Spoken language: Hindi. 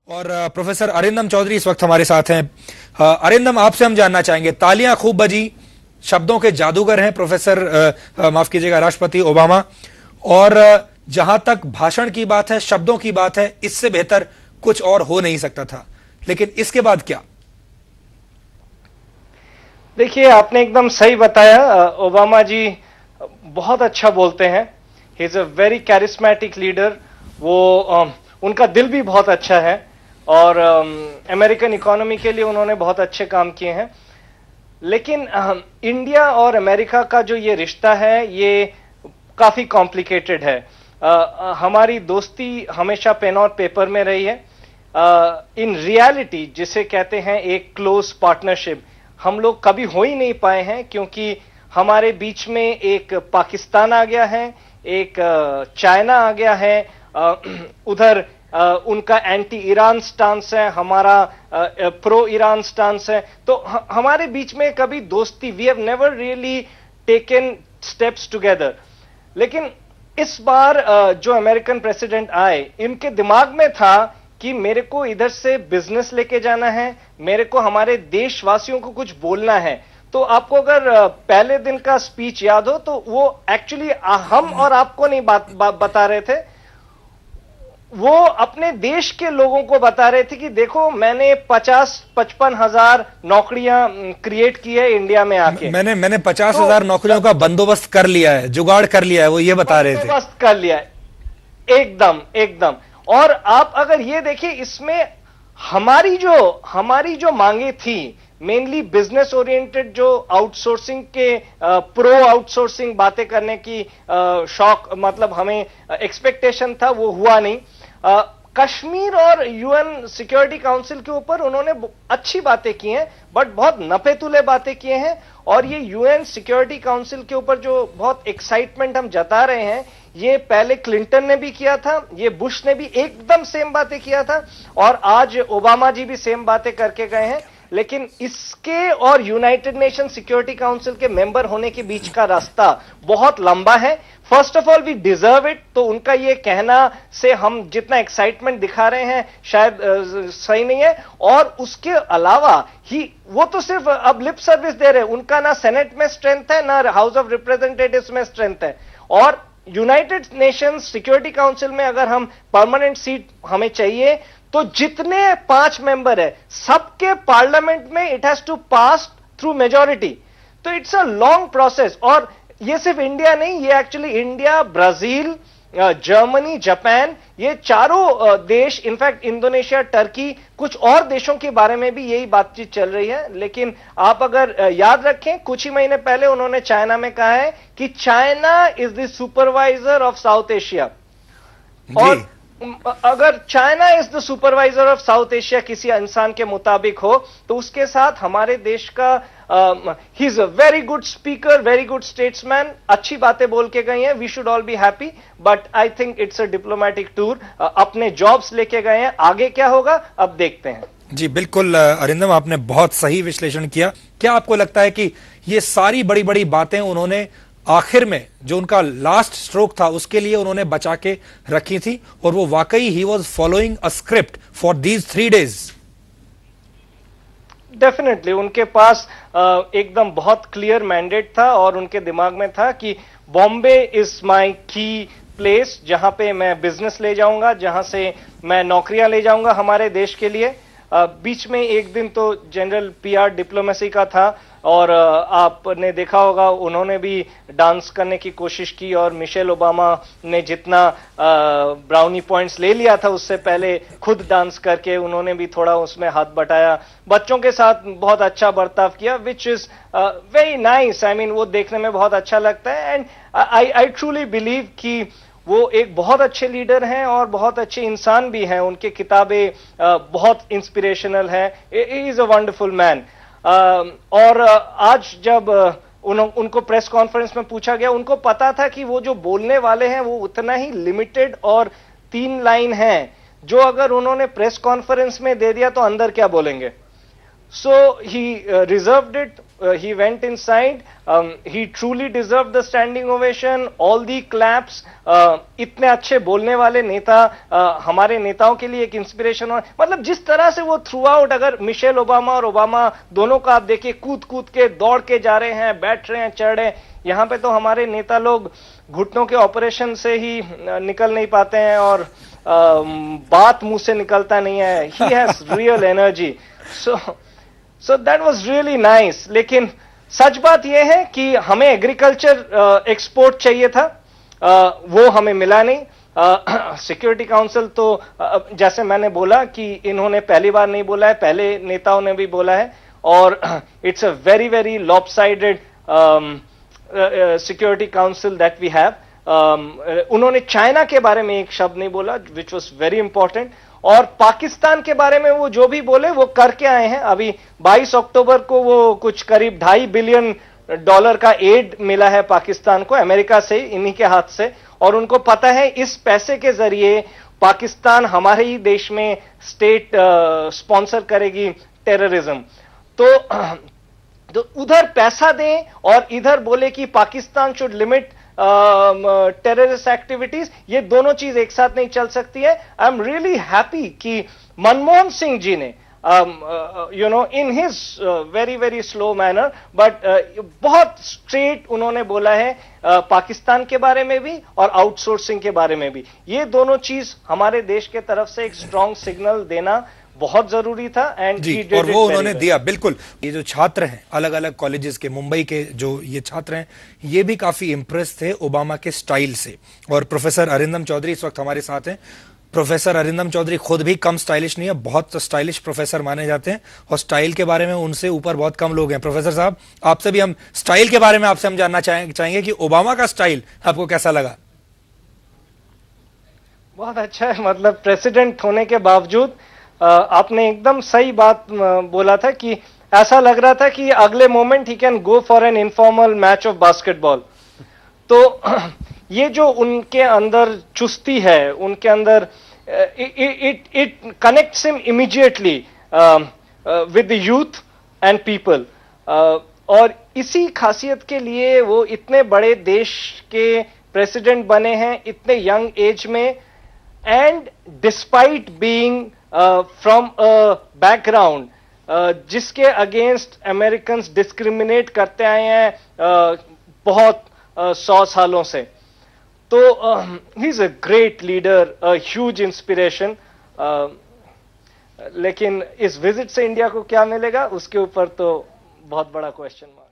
और प्रोफेसर अरिंदम चौधरी इस वक्त हमारे साथ हैं। अरिंदम, आपसे हम जानना चाहेंगे, तालियां खूब बजी, शब्दों के जादूगर हैं प्रोफेसर माफ कीजिएगा राष्ट्रपति ओबामा, और जहां तक भाषण की बात है, शब्दों की बात है, इससे बेहतर कुछ और हो नहीं सकता था। लेकिन इसके बाद क्या? देखिए, आपने एकदम सही बताया। ओबामा जी बहुत अच्छा बोलते हैं। ही is a very charismatic leader. वो उनका दिल भी बहुत अच्छा है और अमेरिकन इकोनॉमी के लिए उन्होंने बहुत अच्छे काम किए हैं। लेकिन इंडिया और अमेरिका का जो ये रिश्ता है, ये काफी कॉम्प्लिकेटेड है। हमारी दोस्ती हमेशा पेन और पेपर में रही है। इन रियलिटी, जिसे कहते हैं एक क्लोज पार्टनरशिप, हम लोग कभी हो ही नहीं पाए हैं, क्योंकि हमारे बीच में एक पाकिस्तान आ गया है, एक चाइना आ गया है, उधर उनका एंटी ईरान स्टांस है, हमारा प्रो ईरान स्टांस है। तो हमारे बीच में कभी दोस्ती, we have never really taken steps together. लेकिन इस बार जो अमेरिकन प्रेसिडेंट आए, इनके दिमाग में था कि मेरे को इधर से बिजनेस लेके जाना है, मेरे को हमारे देशवासियों को कुछ बोलना है। तो आपको अगर पहले दिन का स्पीच याद हो, तो वो एक्चुअली हम और आपको नहीं बता रहे थे, वो अपने देश के लोगों को बता रहे थे कि देखो, मैंने 50-55 हजार नौकरियां क्रिएट की है इंडिया में आके। मैंने 50,000 नौकरियों का बंदोबस्त कर लिया है, जुगाड़ कर लिया है, वो ये बता रहे थे। बंदोबस्त कर लिया है, एकदम एकदम। और आप अगर ये देखिए, इसमें हमारी जो मांगे थी, मेनली बिजनेस ओरिएंटेड, जो आउटसोर्सिंग के प्रो आउटसोर्सिंग बातें करने की शौक, मतलब हमें एक्सपेक्टेशन था, वो हुआ नहीं। कश्मीर और यूएन सिक्योरिटी काउंसिल के ऊपर उन्होंने अच्छी बातें की हैं, बट बहुत नफे-तुले बातें किए हैं। और ये यूएन सिक्योरिटी काउंसिल के ऊपर जो बहुत एक्साइटमेंट हम जता रहे हैं, ये पहले क्लिंटन ने भी किया था, ये बुश ने भी एकदम सेम बातें किया था, और आज ओबामा जी भी सेम बातें करके गए हैं। लेकिन इसके और यूनाइटेड नेशन सिक्योरिटी काउंसिल के मेंबर होने के बीच का रास्ता बहुत लंबा है। First of all, we deserve it. तो उनका ये कहना से हम जितना एक्साइटमेंट दिखा रहे हैं, शायद सही नहीं है। और उसके अलावा ही वो तो सिर्फ अब लिप सर्विस दे रहे हैं। उनका ना सेनेट में स्ट्रेंथ है, ना हाउस ऑफ रिप्रेजेंटेटिव्स में स्ट्रेंथ है। और यूनाइटेड नेशंस सिक्योरिटी काउंसिल में अगर हम परमानेंट सीट हमें चाहिए, तो जितने 5 मेंबर है, सबके पार्लियामेंट में it has to pass through majority. तो इट्स अ लॉन्ग प्रोसेस। और ये सिर्फ इंडिया नहीं, ये actually India, Brazil, Germany, Japan, ये चारों देश, इनफैक्ट इंडोनेशिया, टर्की, कुछ और देशों के बारे में भी यही बातचीत चल रही है। लेकिन आप अगर याद रखें, कुछ ही महीने पहले उन्होंने चाइना में कहा है कि China is the supervisor of south Asia. और अगर China is the supervisor of south Asia किसी इंसान के मुताबिक हो, तो उसके साथ हमारे देश का ही is a very good speaker, very good statesman, अच्छी बातें बोल के गए हैं। We should all be happy, but I think it's a diplomatic tour. अपने जॉब्स लेके गए हैं, आगे क्या होगा अब देखते हैं। जी बिल्कुल अरिंदम, आपने बहुत सही विश्लेषण किया। क्या आपको लगता है कि ये सारी बड़ी बड़ी बातें उन्होंने आखिर में, जो उनका लास्ट स्ट्रोक था, उसके लिए उन्होंने बचा के रखी थी, और वो वाकई he was following a script for these 3 days? Definitely उनके पास एकदम बहुत क्लियर मैंडेट था, और उनके दिमाग में था कि बॉम्बे इज माय की प्लेस, जहां पे मैं बिजनेस ले जाऊंगा, जहां से मैं नौकरियां ले जाऊंगा हमारे देश के लिए। बीच में एक दिन तो जनरल पीआर डिप्लोमेसी का था, और आपने देखा होगा उन्होंने भी डांस करने की कोशिश की, और मिशेल ओबामा ने जितना ब्राउनी पॉइंट्स ले लिया था, उससे पहले खुद डांस करके उन्होंने भी थोड़ा उसमें हाथ बटाया। बच्चों के साथ बहुत अच्छा बर्ताव किया, which is very nice. I mean, वो देखने में बहुत अच्छा लगता है। एंड आई ट्रूली बिलीव कि वो एक बहुत अच्छे लीडर हैं और बहुत अच्छे इंसान भी हैं। उनकी किताबें बहुत इंस्पिरेशनल हैं। ही इज अ वंडरफुल मैन। और आज जब उनको प्रेस कॉन्फ्रेंस में पूछा गया, उनको पता था कि वो जो बोलने वाले हैं वो उतना ही लिमिटेड और 3 लाइन हैं, जो अगर उन्होंने प्रेस कॉन्फ्रेंस में दे दिया तो अंदर क्या बोलेंगे। So he reserved it. He went inside. He truly deserved the standing ovation. All the claps. इतने अच्छे बोलने वाले नेता हमारे नेताओं के लिए एक इंस्पिरेशन हो. मतलब जिस तरह से वो थ्रू आउट, अगर मिशेल ओबामा और ओबामा दोनों का आप देखिए, कूद कूद के दौड़ के जा रहे हैं, बैठ रहे हैं, चढ़ रहे हैं. यहाँ पे तो हमारे नेता लोग घुटनों के ऑपरेशन से ही निकल नहीं पाते हैं और बात मुंह से निकलता नहीं है. He has real energy. So that was really nice. लेकिन सच बात यह है कि हमें एग्रीकल्चर एक्सपोर्ट चाहिए था, वो हमें मिला नहीं. सिक्योरिटी काउंसिल तो जैसे मैंने बोला कि इन्होंने पहली बार नहीं बोला है, पहले नेताओं ने भी बोला है, और it's a very very lopsided security council that we have. उन्होंने चाइना के बारे में एक शब्द नहीं बोला, विच वॉज वेरी इंपॉर्टेंट. और पाकिस्तान के बारे में वो जो भी बोले वो करके आए हैं. अभी 22 अक्टूबर को वो कुछ करीब $2.5 बिलियन का एड मिला है पाकिस्तान को, अमेरिका से, इन्हीं के हाथ से. और उनको पता है इस पैसे के जरिए पाकिस्तान हमारे ही देश में स्टेट स्पॉन्सर करेगी टेररिज्म. तो उधर पैसा दें और इधर बोले कि Pakistan should limit terrorist activities, ये दोनों चीज एक साथ नहीं चल सकती है. आई एम रियली हैप्पी कि मनमोहन सिंह जी ने in his very very slow manner, but बहुत स्ट्रेट उन्होंने बोला है पाकिस्तान के बारे में भी और आउटसोर्सिंग के बारे में भी. ये दोनों चीज हमारे देश के तरफ से एक स्ट्रॉन्ग सिग्नल देना बहुत जरूरी था. एंड जी, और वो उन्होंने दिया. बिल्कुल, ये जो छात्र हैं अलग अलग कॉलेजेस के, मुंबई के जो ये छात्र हैं, ये भी काफी इंप्रेस थे ओबामा के स्टाइल से. और प्रोफेसर अरिंदम चौधरी इस वक्त हमारे साथ हैं. प्रोफेसर अरिंदम चौधरी खुद भी कम स्टाइलिश नहीं है, बहुत स्टाइलिश प्रोफेसर माने जाते हैं, और स्टाइल के बारे में उनसे ऊपर बहुत कम लोग हैं. प्रोफेसर साहब, आपसे भी हम स्टाइल के बारे में आपसे हम जानना चाहेंगे कि ओबामा का स्टाइल आपको कैसा लगा? बहुत अच्छा है. मतलब प्रेसिडेंट होने के बावजूद आपने एकदम सही बात बोला था कि ऐसा लग रहा था कि अगले moment he can go for an informal match of basketball. तो ये जो उनके अंदर चुस्ती है, उनके अंदर it connects him immediately with the youth and people. और इसी खासियत के लिए वो इतने बड़े देश के प्रेसिडेंट बने हैं इतने यंग एज में. And despite being from a background जिसके अगेंस्ट अमेरिकन डिस्क्रिमिनेट करते आए हैं बहुत 100 सालों से. तो ही is a great leader, a huge inspiration. लेकिन इस विजिट से इंडिया को क्या मिलेगा उसके ऊपर तो बहुत बड़ा क्वेश्चन मार्क.